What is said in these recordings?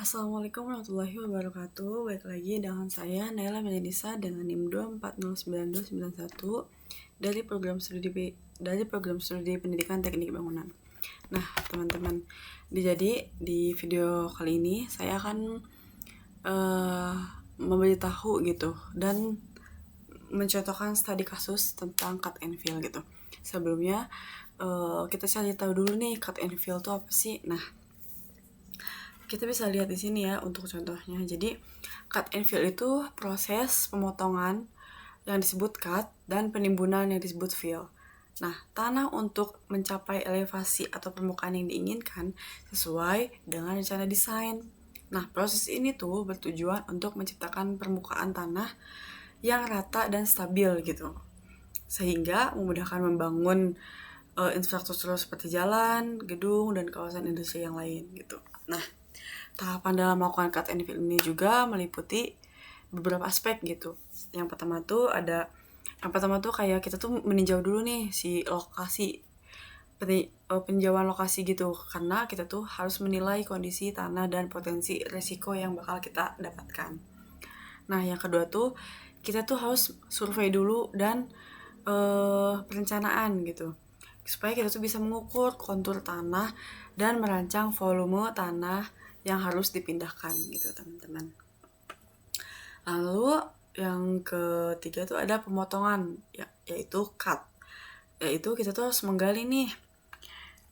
Assalamualaikum warahmatullahi wabarakatuh. Balik lagi dengan saya Naila Melanisa dengan NIM 2409291 dari program studi Pendidikan Teknik Bangunan. Nah, teman-teman, di video kali ini saya akan memberitahu gitu dan mencontohkan studi kasus tentang cut and fill gitu. Sebelumnya kita cari tahu dulu nih cut and fill itu apa sih. Nah, kita bisa lihat di sini ya untuk contohnya. Jadi cut and fill itu proses pemotongan yang disebut cut dan penimbunan yang disebut fill. Nah, tanah untuk mencapai elevasi atau permukaan yang diinginkan sesuai dengan rencana desain. Nah, proses ini tuh bertujuan untuk menciptakan permukaan tanah yang rata dan stabil gitu. Sehingga memudahkan membangun infrastruktur seperti jalan, gedung, dan kawasan industri yang lain gitu. Nah, tahapan dalam melakukan cut and fill ini juga meliputi beberapa aspek gitu. Yang pertama tuh kayak kita tuh meninjau dulu nih si lokasi, peninjauan lokasi gitu, karena kita tuh harus menilai kondisi tanah dan potensi resiko yang bakal kita dapatkan. Nah, yang kedua tuh kita tuh harus survei dulu dan perencanaan gitu, supaya kita tuh bisa mengukur kontur tanah dan merancang volume tanah yang harus dipindahkan gitu, teman-teman. Lalu yang ketiga tuh ada pemotongan, yaitu cut. Yaitu kita tuh harus menggali nih.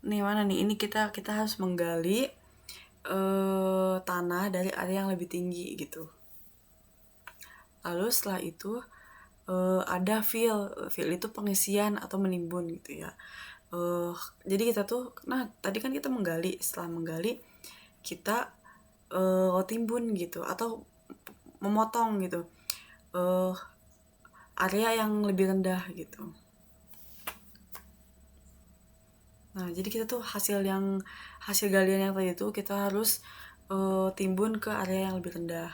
Ini kita harus menggali tanah dari area yang lebih tinggi gitu. Lalu setelah itu ada fill. Fill itu pengisian atau menimbun gitu ya. Jadi kita tuh, tadi kan kita menggali. Setelah menggali, kita timbun gitu atau memotong gitu area yang lebih rendah gitu. Nah, jadi kita tuh hasil galian yang tadi itu kita harus timbun ke area yang lebih rendah.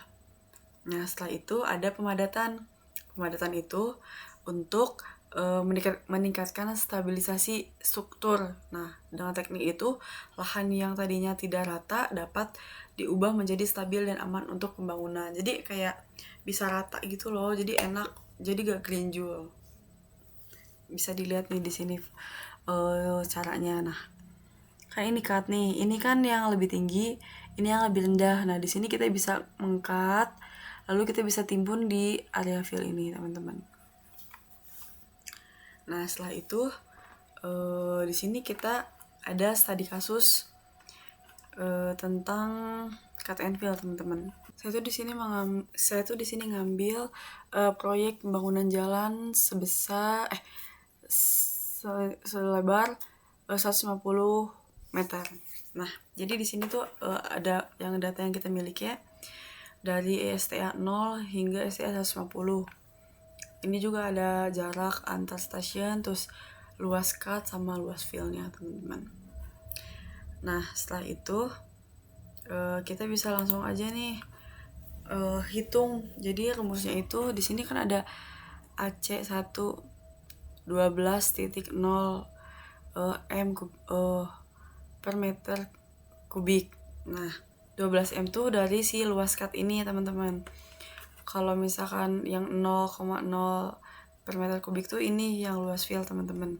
Nah, setelah itu ada pemadatan. Pemadatan itu untuk meningkatkan stabilisasi struktur. Nah, dengan teknik itu, lahan yang tadinya tidak rata dapat diubah menjadi stabil dan aman untuk pembangunan. Jadi kayak bisa rata gitu loh, jadi enak, jadi gak gerinjul. Bisa dilihat nih di sini caranya. Nah, kayak ini cut nih. Ini kan yang lebih tinggi, ini yang lebih rendah. Nah, di sini kita bisa mengkat, lalu kita bisa timbun di area fill ini, teman-teman. Nah, setelah itu di sini kita ada studi kasus tentang cut and fill, teman-teman. Saya tuh di sini ngambil proyek pembangunan jalan selebar 150 meter. Nah, jadi di sini tuh ada yang data yang kita miliki ya, dari ESTA 0 hingga ESTA 150. Ini juga ada jarak antar stasiun, terus luas cut sama luas fillnya, teman-teman. Nah, setelah itu kita bisa langsung aja nih hitung. Jadi rumusnya itu di sini kan ada AC 1 12.0 m per meter kubik. Nah, 12 m tuh dari si luas cut ini, teman-teman. Kalau misalkan yang 0,0 per meter kubik tuh ini yang luas fill, teman-teman.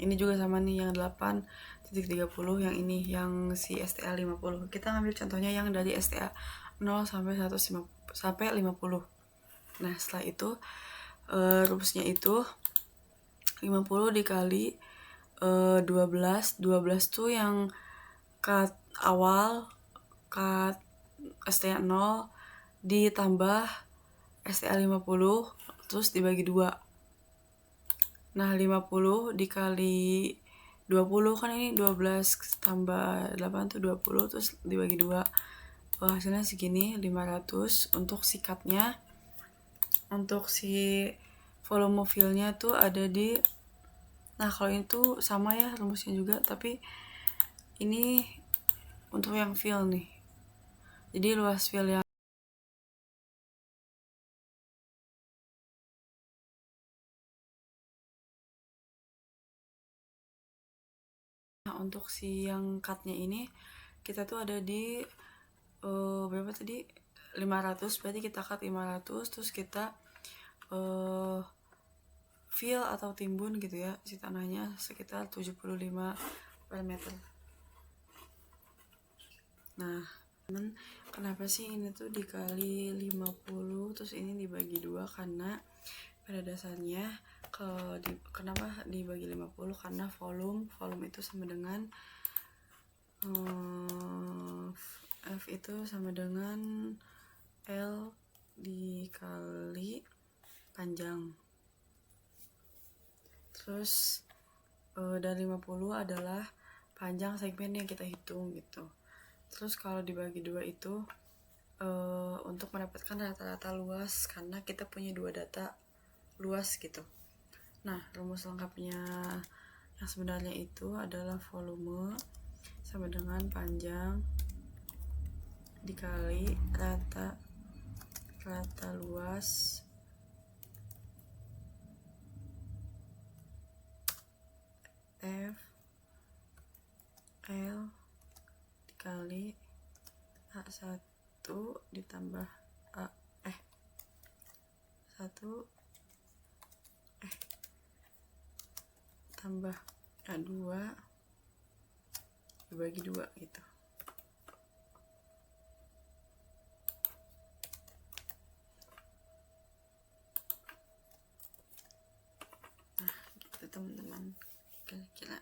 Ini juga sama nih yang 8.30, yang ini yang si STA 50. Kita ngambil contohnya yang dari STA 0 sampai 50. Nah, setelah itu rumusnya itu 50 dikali 12 tuh yang cut awal, cut STA 0 ditambah STA 50 terus dibagi 2. Nah, 50 dikali 20 kan ini 12 tambah 8 tuh 20 terus dibagi 2. Hasilnya segini 500 untuk sikatnya. Untuk si volume fill-nya tuh ada di, nah kalau itu sama ya rumusnya juga, tapi ini untuk yang fill nih. Jadi luas fill yang untuk si yang cutnya ini kita tuh ada di berapa tadi 500, berarti kita cut 500, terus kita fill atau timbun gitu ya, si tanahnya sekitar 75 per meter. Nah, kenapa sih ini tuh dikali 50 terus ini dibagi 2? Karena pada dasarnya kenapa dibagi 50? Karena volume itu sama dengan F itu sama dengan L dikali panjang. Terus dari 50 adalah panjang segmen yang kita hitung gitu. Terus kalau dibagi 2 itu untuk mendapatkan rata-rata luas, karena kita punya 2 data luas gitu. Nah, rumus lengkapnya yang sebenarnya itu adalah volume sama dengan panjang dikali rata luas F L dikali A1 ditambah A1 tambah A2 dibagi 2 gitu. Nah, gitu teman-teman, kira-kira.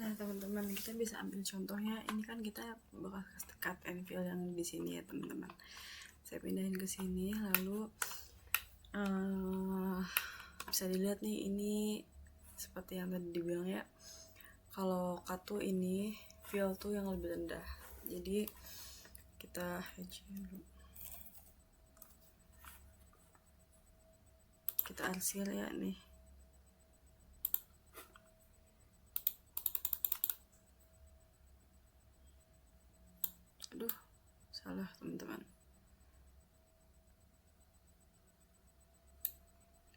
Nah, teman-teman, kita bisa ambil contohnya. Ini kan kita bakal cut and fill yang di sini ya, teman-teman. Saya pindahin ke sini, lalu bisa dilihat nih, ini seperti yang tadi dibilang ya, kalau cut tuh ini, fill tuh yang lebih rendah. Jadi kita hedge dulu, kita arsir ya nih. Aduh, salah teman-teman.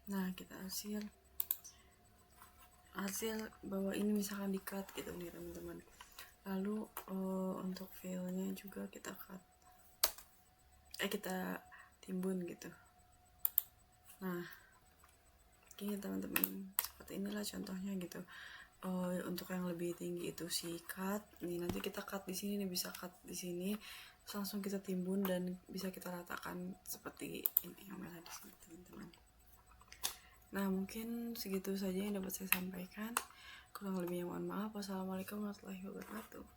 Nah, kita arsir bahwa ini misalkan di cut gitu nih teman-teman. Lalu untuk fillnya juga kita cut, kita timbun gitu. Nah, gini teman-teman, seperti inilah contohnya gitu. Untuk yang lebih tinggi itu si cut nih, nanti kita cut di sini nih, bisa cut di sini terus langsung kita timbun dan bisa kita ratakan seperti ini yang merah di sini teman-teman. Nah, mungkin segitu saja yang dapat saya sampaikan. Kurang lebihnya mohon maaf. Wassalamualaikum warahmatullahi wabarakatuh.